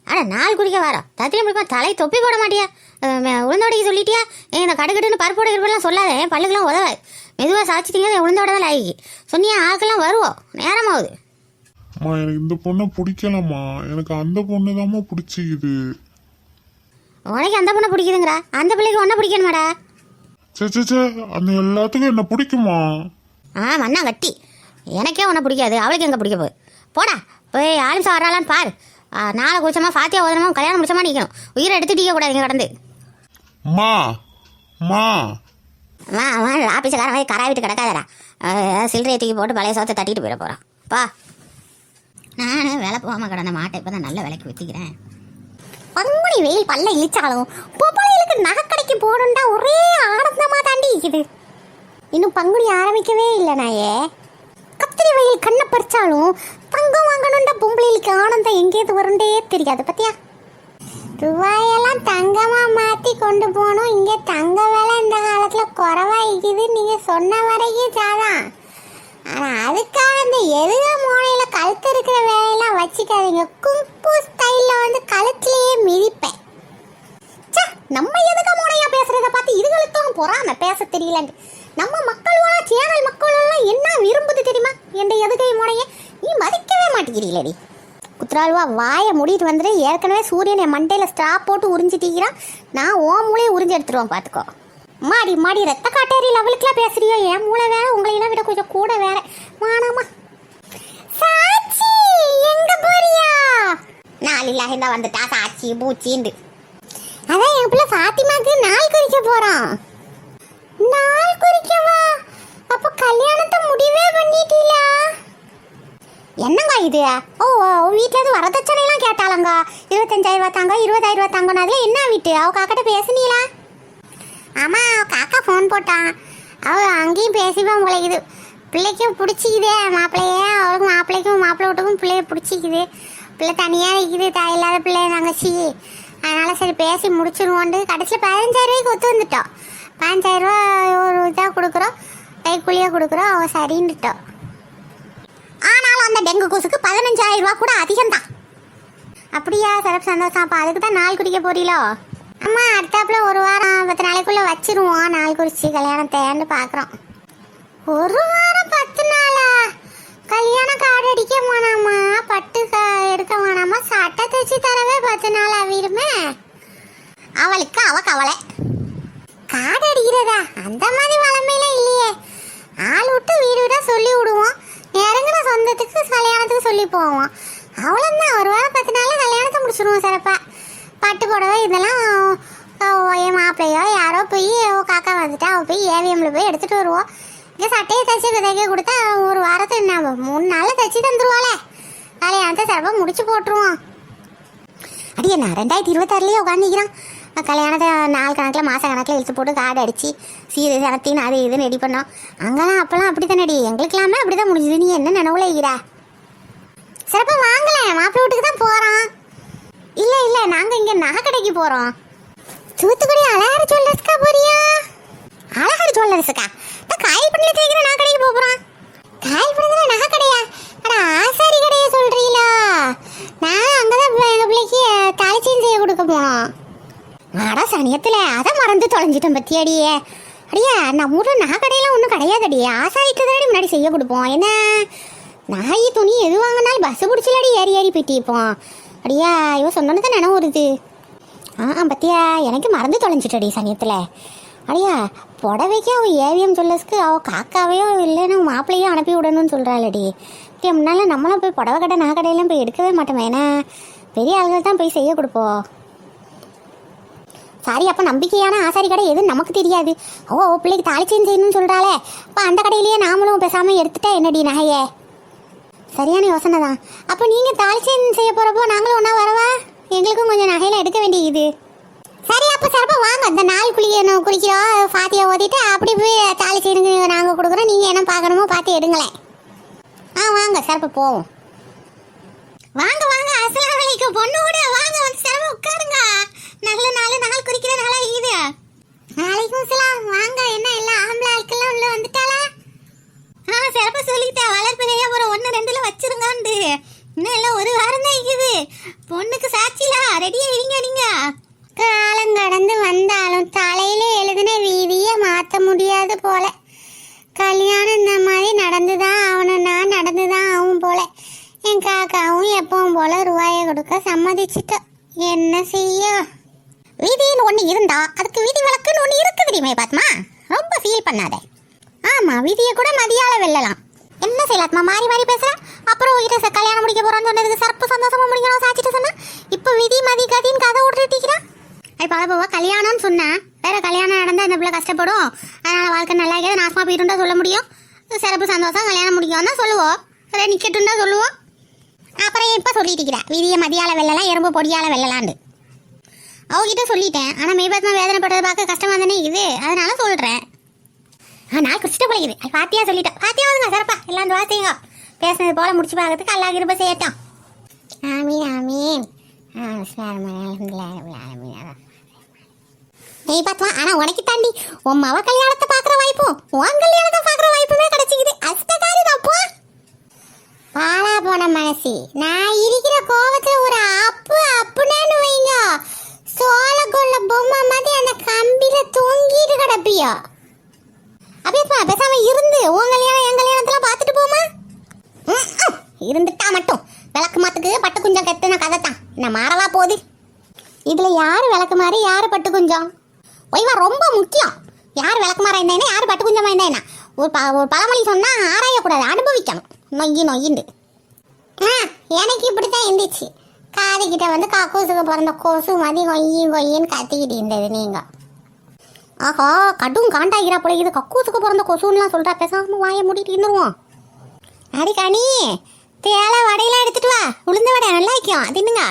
ஆனால் நாள் குடிக்க வரோம் தத்திரம் முடிப்பா தலை தொப்பி போட மாட்டியா? உளுந்தோடைக்கு சொல்லிட்டியா? இந்த கடுக்கட்டுன்னு பருப்போட இருப்பெல்லாம் சொல்லாத, என் பல்லுக்கெல்லாம் உதவாது. மெதுவாக சாய்ச்சிட்டிங்க உளுந்தோட தான் லாய்க்கு சொன்னியா, ஆக்கெல்லாம் வருவோம், நேரமாகுது. அம்மா எனக்கு இந்த பொண்ணை பிடிக்கலம்மா, எனக்கு அந்த பொண்ணு தாம்மா பிடிச்சிக்குது. உனக்கு அந்த பொண்ணை பிடிக்குதுங்கிறா, அந்த பிள்ளைக்கு ஒன்றை பிடிக்கணுமாடா? சே அந்த எல்லாத்துக்கும் என்ன பிடிக்குமா? மண்ணா கட்டி எனக்கே உன்னை பிடிக்காது, அவளுக்கு எங்கே பிடிக்க போகுது? போடா போய் ஆலிம்சா வராளான்னு பாரு. நாளை குடிச்சமா ஃபாத்தியா ஓதனமா கல்யாணம் முடிச்சமா நிற்கணும். உயிரை எடுத்துட்டீங்க கூடாது கடந்து. மா மா ஆபீஸுக்காரன் போய் கராய் விட்டு கிடக்காதடா. சில்லறையை தூக்கி போட்டு பழைய சோத்தை தட்டிட்டு போயிட போகிறான். பா நானும் வேலை போகாமல் கிடந்த மாட்டை இப்போ தான் நல்ல விலைக்கு விற்றுக்கிறேன். பங்குனி வெயில் பல்ல இழிச்சாலும் பொம்பளைகளுக்கு நகைக்கடைக்கு போகணுண்டா ஒரே ஆனந்தமாக தாண்டி இருக்குது. இன்னும் பங்குனி ஆரம்பிக்கவே இல்லை நாயே. கத்திரி வெயில் கண்ணை பறிச்சாலும் தங்கம் வாங்கணுண்டா பொம்பளைகளுக்கு ஆனந்தம் எங்கேயிருந்து வருண்டே தெரியாது. பத்தியா ரூபாயெல்லாம் தங்கமாக மாற்றி கொண்டு போகணும். இங்கே தங்க வேலை இந்த காலத்தில் குறவாயிக்குது. நீங்கள் சொன்ன வரைக்கும் சாதான். ஆனால் அதுக்காக இந்த எதுக மூலையில் கழுத்து இருக்கிற வேலையெல்லாம் வச்சுக்காதீங்க. கும்பு ஸ்டைலில் வந்து கழுத்துலேயே மிதிப்பேன். நம்ம எதுக மூனையா பேசுறத பார்த்து இதுகளுக்கும் பொறாம பேச தெரியலன்னு. நம்ம மக்களோட சேனல் மக்களெல்லாம் என்ன விரும்புது தெரியுமா? என்ற எதுகை மூனைய நீ மதிக்கவே மாட்டேங்கிறீங்களடி. குத்ரால்வா வாயை மூடிட்டு வந்துட்டு ஏற்கனவே சூரியன் என் மண்டையில் ஸ்ட்ரா போட்டு உறிஞ்சிட்டீங்கிறான். நான் ஓ மூளையை உறிஞ்சி எடுத்துருவேன் பார்த்துக்கோ. மாடி மாடி ரத்த காட்டேரி லெவலுக்குலாம் பேசுறியோ? என் மூளை வேற, உங்களையெல்லாம் விட கொஞ்சம் கூட வேற. மானாமா சாட்சி எங்க போறியா? நாள் இல்லாத வந்துட்டா சாட்சி பூச்சிண்டு. அதான் என் பிள்ளை ஃபாத்திமாக்கு நாள் குறிக்க போறான். நாள் குறிக்கவா? அப்ப கல்யாணத்தை முடிவே பண்ணிட்டீங்களா? என்னங்க இது? ஓ வீட்டில் இருந்து வரதட்சணைலாம் கேட்டாலங்க. 25,000 தாங்க, 20,000 தாங்கன்னு. அதில் என்ன வீட்டு? அவ காக்கிட்ட பேசுனீங்களா? ஆமாம், அவள் காக்கா ஃபோன் போட்டான். அவள் அங்கேயும் பேசிப்பா உழைக்குது. பிள்ளைக்கும் பிடிச்சிக்குதே மாப்பிள்ளையே. அவளுக்கும் மாப்பிள்ளைக்கும் மாப்பிள்ளை வீட்டுக்கும் பிள்ளைய பிடிச்சிக்குது. பிள்ளை தனியாக இருக்குது, தாய் இல்லாத பிள்ளை தங்கச்சி. அதனால் சரி பேசி முடிச்சிருவோண்டு கடைசியில் 15,000 ரூபாய்க்கு ஒத்து வந்துட்டோம். 15,000 ரூபா ஒரு இதாக கொடுக்குறோம், கைக்குழியாக கொடுக்குறோம். அவள் சரின்னுட்டோம். ஆனாலும் அந்த டெங்கு கொசுக்கு 15,000 ரூபா கூட அதிகம்தான். அப்படியா? சிறப்பு சந்தோஷம். அப்போ அதுக்கு தான் நாள் குடிக்க போறீங்களோ? அம்மா அடுத்தாப்புல ஒரு வாரம் 10 நாளைக்குள்ளே வச்சிருவோம் நாள் குறிச்சி கல்யாணத்தைன்னு பார்க்குறோம். ஒரு வாரம் 10 நாளா? கல்யாணம் கார்டு அடிக்க வேணாமா, பட்டு எடுக்க வேணாமா, சட்டை தைச்சி தரவே 10 நாள் ஆகிருமே. அவளுக்கு அவ கவலை. கார்டு அடிக்கிறதா? அந்த மாதிரி வளமையில இல்லையே. ஆள் விட்டு வீடு விட சொல்லி விடுவோம். இறங்குன சொந்தத்துக்கு கல்யாணத்துக்கு சொல்லி போவோம். அவ்வளோதான். ஒரு வாரம் 10 நாளில் கல்யாணத்தை முடிச்சிடுவோம் சிறப்பாக. பட்டு புடவை இதெல்லாம் என் மாப்பிள்ளையோ யாரோ போய் காக்கா வந்துட்டா அவள் போய் ஏவிஎம்ல போய் எடுத்துகிட்டு வருவோம். இங்கே சட்டையை தைச்சி தைக்க கொடுத்தா ஒரு வாரத்தை என்ன 3 நாளில் தைச்சி தந்துருவாளே. கல்யாணத்தை சிறப்பாக முடிச்சு போட்டுருவோம். அடியே நான் 2026 உட்காந்துக்கிறான். கல்யாணத்தை நாள் கணக்கில் மாத கணக்கில் இழுத்து போட்டு கார்டு அடித்து சீதை சனத்தின்னு அது இதுன்னு ரெடி பண்ணோம். அங்கெல்லாம் அப்போல்லாம் அப்படி தானே அடி. எங்களுக்கெல்லாமே அப்படி தான் முடிஞ்சுது. நீ என்ன நினைவுல இருக்கிறா? சிறப்பாக வாங்கலை, மாப்பிள்ளை வீட்டுக்கு தான் போகிறோம். இல்லை இல்லை, நாங்கள் இங்கே நகை கடைக்கு போகிறோம். தூத்துக்குடி அழகாரி ஜுவல்லர்ஸ்க்கா போறியா? அழகாரி ஜுவல்லர்ஸுக்கா? நான் காயல் பண்ணியில் தேய்க்கிற நகை கடைக்கு போகிறோம். காயல் பண்ணதில் நகை கடையா? ஆனால் ஆசாரி கடையை சொல்கிறீங்களா? நான் அங்கே தான் எங்கள் பிள்ளைக்கு தாலிச்சீன் செய்ய கொடுக்க போனோம். அடா சனியத்தில் அதை மறந்து தொலைஞ்சிட்டோம் பத்தியாடியே. அடியா நம்ம ஊரில் நகை கடையெல்லாம் ஒன்றும் கிடையாதடியே. ஆசாரிட்டு தானே முன்னாடி செய்ய கொடுப்போம். என்ன நாய் துணி எது வாங்கினாலும் பஸ்ஸு பிடிச்சிலாடி ஏறி ஏறி போயிட்டிப்போம். அடியா இவ சொன்னது தான் நினைவு வருது. பத்தியா எனக்கு மறந்து தொலைஞ்சிட்டடி சனியத்தில். அடியா புடவைக்கு அவள் ஏவிஎம் ஜுவல்லர்ஸ்க்கு அவள் காக்காவையோ இல்லைன்னா மாப்பிள்ளையோ அனுப்பி விடணும்னு சொல்கிறாளடி. முன்னால் நம்மளாம் போய் புடவை கடை நகை கடையெல்லாம் போய் எடுக்கவே மாட்டோமே. ஏன்னா பெரிய ஆளுகள் தான் போய் செய்ய கொடுப்போம். சாரி, அப்போ நம்பிக்கையான ஆசாரி கடை எதுவும் நமக்கு தெரியாது. பிள்ளைக்கு தாலிச்சேன் செய்யணும்னு சொல்கிறாளே. அப்போ அந்த கடையிலேயே நாமளும் பேசாமல் எடுத்துட்டா என்னடி நகையை? சரியான யோசனை தான். அப்போ நீங்கள் தாலிச்சேன் செய்ய போகிறப்போ நாங்களும் ஒன்றா வரவா? எங்களுக்கும் கொஞ்சம் நகையெல்லாம் எடுக்க வேண்டியது. சரி, அப்போ சிறப்பாக வாங்க. இந்த நாள் குறிக்கிறோம் ஃபாத்தியா ஓதிட்டு அப்படி போய் தாலிச்சேனுக்கு நாங்கள் கொடுக்குறோம். நீங்கள் என்ன பார்க்கணுமோ பார்த்து எடுங்களேன். வாங்க சிறப்பாக போவோம். வாங்க வாங்க, அஸ்ஸலாமு அலைக்கும். பொண்ணு கூட வாங்க, வந்து சிறப்பாக உட்காருங்க. நல்ல நாள் குறிக்கிற நாளா இது. வலைக்கும் சலாம். வாங்க. என்ன எல்லாம் ஆம்பளை ஆட்கள்லாம் உள்ள வந்துட்டாளா? சிறப்பாக சொல்லிட்டேன். வளர்ப்பு நிறைய போகிற 1-2ல வச்சிருங்காண்டு. இன்னும் எல்லாம் ஒரு வாரம் தான் இருக்குது. பொண்ணுக்கு சாட்சிலா ரெடியா இருங்க நீங்க. காலம் கடந்து வந்தாலும் தலையில எழுதின வீதியை மாற்ற முடியாது போல. கல்யாணம் இந்த மாதிரி நடந்துதான் ஆகணும்னா நடந்துதான் ஆகும் போல. என் காக்காவும் எப்பவும் போல ரூபாயை கொடுக்க சம்மதிச்சிட்டோம். என்ன செய்ய? வீதின்னு ஒன்று இருந்தா அதுக்கு வீதி விளக்குன்னு ஒன்று இருக்கு தெரியுமே பாத்மா. ரொம்ப ஃபீல் பண்ணாத. ஆமா, வீதியை கூட மதியால வெல்லலாம். என்ன செய்யலாத்மா மாறி மாறி பேசுறேன். அப்புறம் உங்ககிட்ட கல்யாணம் முடிக்க போறான்னு சொன்னதுக்கு சிறப்பு சந்தோஷமா முடிக்கணும் சாச்சிட்டு சொன்னா இப்போ விதி மதி கதின்னு கதை விட்டுட்டீங்களா? இப்போ அழப்பவா கல்யாணம்னு சொன்னேன். வேற கல்யாணம் நடந்தால் இந்த பிள்ளை கஷ்டப்படும், அதனால வாழ்க்கை நல்லா இருக்காது, நாசமா போயிட்டு சொல்ல முடியும். சிறப்பு சந்தோஷம் கல்யாணம் முடிக்கும் தான் சொல்லுவோம். அதே நிக்கட்டும் தான் சொல்லுவோம். அப்புறம் இப்போ சொல்லிட்டு விதியை மதியால வெல்லலாம், எறும்பு பொடியால வெல்லலான்னு அவகிட்ட சொல்லிட்டேன். ஆனால் மெய்பாத்மா வேதனைப்படுறத பார்க்க கஷ்டமா தானே இது, அதனால சொல்றேன். நாள் குடிச்சிட்டு போயிடுது. பாத்தியா சொல்லிட்டேன். பாத்தியா வந்துங்க சிறப்பா எல்லாம் துவாசிங்க. பேசுனது போல முடிச்சு பார்க்கறதுக்கு அல்லா கிருப செய்யட்டும். ஆமீன் ஆமீன். நீ பாத்துவா. ஆனா உனக்கு தாண்டி உன் மவ கல்யாணத்தை பாக்குற வாய்ப்பும் உன் கல்யாணத்தை பாக்குற வாய்ப்புமே கிடைச்சிக்குது. அஷ்டகாரி தப்பா பாலா போன மனசி. நான் இருக்கிற கோவத்துல ஒரு அப்புன்னு வைங்க, சோள கொள்ள பொம்மை மாதிரி அந்த கம்பியில தொங்கிட்டு கிடப்பியா. அப்படியேப்பா பேசாம இருந்து உன் கல்யாணம் என் கல்யாணத்தெல்லாம் பார்த்துட்டு போமா. இருந்துட்டா மட்டும் விளக்கு மாத்துக்கு பட்டு குஞ்சம் கத்துன கதை தான் என்ன மாறவா போகுது. இதுல யாரு விளக்கு மாறி யாரு பட்டு குஞ்சம் ஒய்வா ரொம்ப முக்கியம். யார் விளக்கு மாற இருந்தா யாரு பட்டு குஞ்சமா இருந்தா ஒரு பழமொழி சொன்னா ஆராயக்கூடாது, அனுபவிக்கணும். நொய்யிண்டு எனக்கு இப்படித்தான் இருந்துச்சு. காது கிட்ட வந்து கக்கூசுக்கு பிறந்த கொசு மதி கொய்யின்னு கத்திக்கிட்டு இருந்தது. நீங்க ஆஹா கடும் காண்டாகிறா போல. இது கக்கூசுக்கு பிறந்த கொசுன்னுலாம் சொல்றா. பேசாம வாயை மூடிட்டு இருந்துருவோம். அடி கனி தேலை வடையெல்லாம் எடுத்துட்டு வா. உளுந்த வடை நல்லா வைக்கும், அது என்னங்க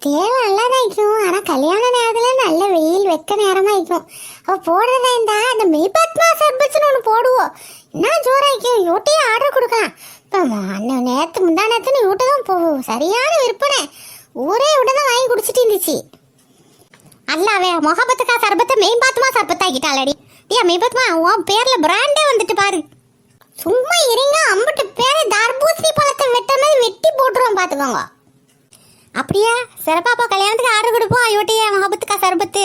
தேவை நல்லா தான் வைக்கும். ஆனால் கல்யாண நேரத்தில் நல்ல வெயில் வெக்க நேரமாக வைக்கும். அவள் போடுறதா இருந்தா அந்த மெய்பாத்மா சர்பத்துன்னு ஒன்று போடுவோம். என்ன ஜோராக வைக்கும். யூட்டையே ஆர்டர் கொடுக்கலாம். இப்போ நேற்று முந்தா நேரத்துன்னு யூட்டை தான் போகும். சரியான விற்பனை. ஊரே விட தான் வாங்கி குடிச்சிட்டு இருந்துச்சு. அல்லாவே மொஹபத்துக்கா சர்பத்தை மெய்பாத்மா சர்பத்தாக்கிட்டாளடி. மெய்பாத்மா உன் பேர்ல பிராண்டே வந்துட்டு பாரு. சும்மா இருங்க. அம்பட்டு பேரை தர்பூசணி பழத்தை வெட்டனது வெட்டி போட்டுருவோம் பார்த்துக்கோங்க. அப்படியா சிறப்பாப்பா கல்யாணத்துக்கு ஆர்டர் கொடுப்போம். ஐயோட்டியா மொஹபத்துக்கா சர்பத்து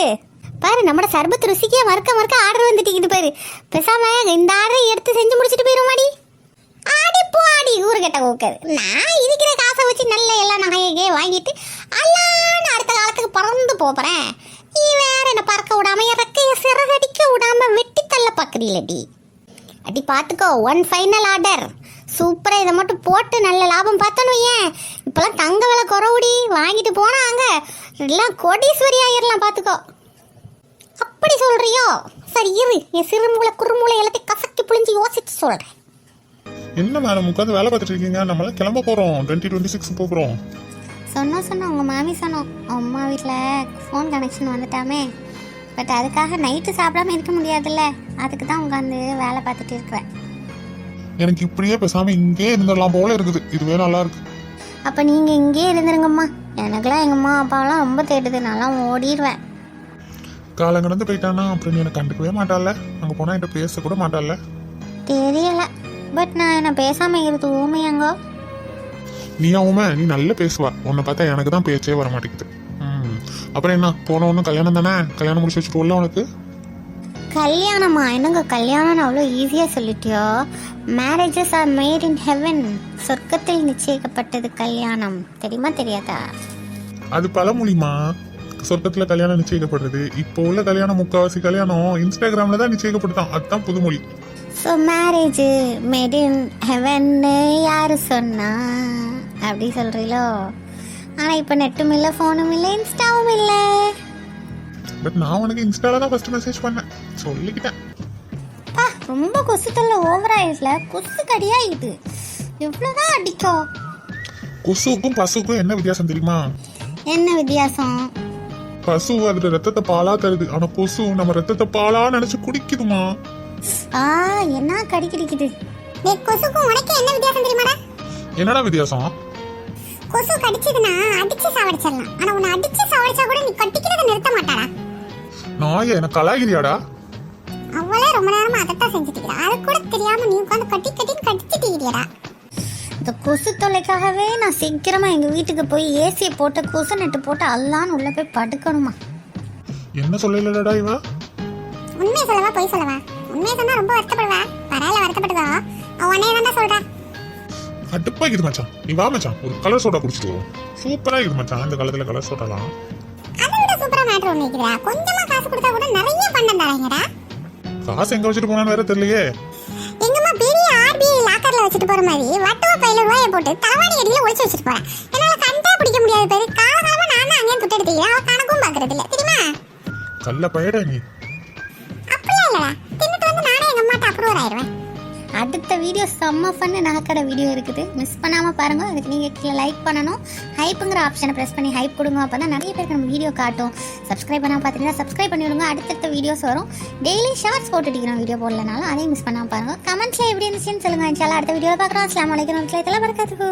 பாரு. நம்மளோட சர்பத்து ருசிக்கே மறுக்க ஆர்டர் வந்துட்டு பாரு. பேசாம இந்த ஆர்டரை எடுத்து செஞ்சு முடிச்சுட்டு போயிருமாடி. ஆடிப்போ ஆடி ஊரு கட்ட ஊக்காது. நான் இருக்கிற காசை வச்சு நல்ல எல்லா நகையே வாங்கிட்டு அல்லான்னு அடுத்த காலத்துக்கு பறந்து போறேன். நீ வேற என்ன பறக்க விடாம இறக்கைய சிறகடிக்க விடாம வெட்டி தள்ள பாக்குறீங்களடி. அடி பார்த்துக்கோ. ஒன் ஃபைனல் ஆர்டர் சூப்பரா. இதை மட்டும் போட்டு நல்ல லாபம் பார்த்தோன்னு ஏன் இப்பெல்லாம் தங்க விலை குறவுடி. வாங்கிட்டு போனா அங்க எல்லாம் கோடீஸ்வரி ஆயிரலாம் பார்த்துக்கோ. அப்படி சொல்றியோ? சரி இரு, என் சிறுமூளை குறுமூளை எல்லாத்தையும் கசக்கி புளிஞ்சு யோசிச்சு சொல்றேன். என்ன மேடம் உட்காந்து வேலை பார்த்துட்டு இருக்கீங்க? நம்மளாம் கிளம்ப போறோம். 2026 போகிறோம். சொன்னோம் உங்கள் மாமி சொன்னோம். அம்மா வீட்டில் ஃபோன் கனெக்ஷன் வந்துட்டாமே. பட் அதுக்காக நைட்டு சாப்பிடாம இருக்க முடியாதுல்ல, அதுக்கு தான் உட்காந்து வேலை பார்த்துட்டு இருக்கிறேன். எனக்கு இப்படியே பேசாம இங்கே இருந்துடலாம் போல இருக்குது. இதுவே நல்லா இருக்கு. அப்போ நீங்கள் இங்கேயே இருந்துருங்கம்மா. எனக்குலாம் எங்கள் அம்மா அப்பாவெல்லாம் ரொம்ப தேடுது. நான்லாம் ஓடிடுவேன். காலம் கடந்து போயிட்டானா அப்புறம் நீ எனக்கு கண்டுக்கவே மாட்டால. அங்கே போனால் என்கிட்ட பேச கூட மாட்டால. தெரியல. பட் நான் என்ன பேசாமல் இருக்கிறது ஊமையாங்க. நீ ஆகுமே, நீ நல்லா பேசுவா. உன்னை பார்த்தா எனக்கு தான் பேச்சே வர மாட்டேங்குது. அப்புறம் என்ன போன ஒன்றும் கல்யாணம் தானே. கல்யாணம் முடிச்சு வச்சுட்டு உனக்கு கல்யாணமா? என்னங்க கல்யாணம்னு அவ்வளோ ஈஸியாக சொல்லிட்டியோ. Marriages are made in heaven. சொர்க்கத்தில் நிச்சயிக்கப்பட்டது கல்யாணம். தெரியுமா தெரியாதா? அது பழமொழிமா. சொர்க்கத்துல கல்யாணம் நிச்சயிக்கப்படுறது. இப்போ உள்ள கல்யாணம் முக்காவாசி கல்யாணம் இன்ஸ்டாகிராம்ல தான் நிச்சயிக்கப்படுதான். அதுதான் புதுமொழி. ஸோ மேரேஜ் மேட் இன் ஹெவன்னு யாரு சொன்னா? அப்படி சொல்றீங்களோ? ஆனால் இப்போ நெட்டும் இல்லை, ஃபோனும் இல்லை, இன்ஸ்டாவும் இல்லை. பட் நான் உனக்கு இன்ஸ்டால தான் ஃபர்ஸ்ட் மெசேஜ் பண்ணேன். சொல்லிக்கிட்டேன். ரொம்ப கொசு தொல்லை ஓவர் ஆயிடுச்சுல. கொசு கடியாயிட்டு எவ்வளோதான் அடிக்கும். கொசுக்கும் பசுக்கும் என்ன வித்தியாசம் தெரியுமா? என்ன வித்தியாசம்? பசு அதுல ரத்தத்தை பாலா தருது. ஆனா கொசு நம்ம ரத்தத்தை பாலா நினைச்சு குடிக்குதுமா. என்ன கடி கிடைக்குது. கொசுக்கும் உனக்கு என்ன வித்தியாசம் தெரியுமாடா? என்னடா வித்தியாசம்? கொசு கடிச்சதுன்னா அடிச்சு சாவடிச்சிடலாம். ஆனா உன்னை அடிச்சு சாவடிச்சா கூட நீ கட்டிக்கிறத நிறுத்த மாட்டாடா. நாயே என்ன கலாகிரியாடா? அவளே ரொம்ப நேரமா அதத்தான் செஞ்சுட்டு இருக்கா. அது கூட தெரியாம நீ உட்காந்து கட்டி கட்டின்னு கடிச்சிட்டு இருக்கியடா. இந்த கொசு தொல்லைக்காகவே நான் சீக்கிரமாக எங்கள் வீட்டுக்கு போய் ஏசியை போட்டு கொசு நெட்டு போட்டு அல்லான்னு உள்ளே போய் படுக்கணுமா. என்ன சொல்லலடா இவன்? உண்மையை சொல்லவா பொய் சொல்லவா? உண்மையை சொன்னா ரொம்ப வருத்தப்படுவா. பரவாயில்ல, வருத்தப்படுதா? அவன் உன்னைய தான் சொல்றா. கடுப்பா இருக்குது மச்சான். நீ வா மச்சான், ஒரு கலர் சோடா குடிச்சிட்டு வரும். சூப்பரா இருக்குது மச்சான் இந்த காலத்துல கலர் சோடாலாம். அதை விட சூப்பரா மேட்ரு ஒண்ணு இருக்குடா. கொஞ்சமா காசு கொடுத்தா கூட நிறைய பண்டம் தராங்கடா. காசு எங்க வச்சுட்டு போனான்னு வேற தெரியலையே. எங்கம்மா பெரிய ஆர்பிஐ லாக்கர்ல வச்சுட்டு போற மாதிரி வட்டுவ பையில ரூபாயை போட்டு தலைவாணி அடியில ஒளிச்சு வச்சுட்டு போறேன். என்னால கண்டா பிடிக்க முடியாது பேரு. காலகாலமா நான் அங்கேயே துட்டு எடுத்துக்கிறேன். அவ கணக்கும் பாக்குறது இல்ல தெரியுமா? கல்ல பயடா நீ. அப்படிலாம் இல்லடா. தின்னுட்டு வந்து நானே எங்க அம்மாட்ட அப்ரூவர் ஆயிடுவேன். அடுத்த வீடியோ செம்ம ஃபன்னு நகைக்கடை வீடியோ இருக்குது, மிஸ் பண்ணாமல் பாருங்கள். அதுக்கு நீங்கள் கீழே லைக் பண்ணணும், ஹைப்புங்கிற ஆப்ஷனை ப்ரெஸ் பண்ணி ஹைப் கொடுங்க. அப்போ தான் நிறைய பேருக்கு நம்ம வீடியோ காட்டும். சப்ஸ்கிரைப் பண்ணாமல் பார்த்தீங்கன்னா சப்ஸ்கிரைப் பண்ணி விடுங்க. அடுத்தடுத்த வீடியோஸ் வரும். டெய்லி ஷார்ட்ஸ் போட்டுட்டிக்கிறோம் வீடியோ போடலனாலும், அதையும் மிஸ் பண்ணாமல் பாருங்கள். கமெண்ட்ஸில் எப்படி இருந்துச்சுன்னு சொல்லுங்கள். இன்ஷால்லா அடுத்த வீடியோவில் பார்க்குறோம். அஸ்ஸலாமு அலைக்கும் வரஹ்மத்துல்லாஹி வபரகாத்துஹு.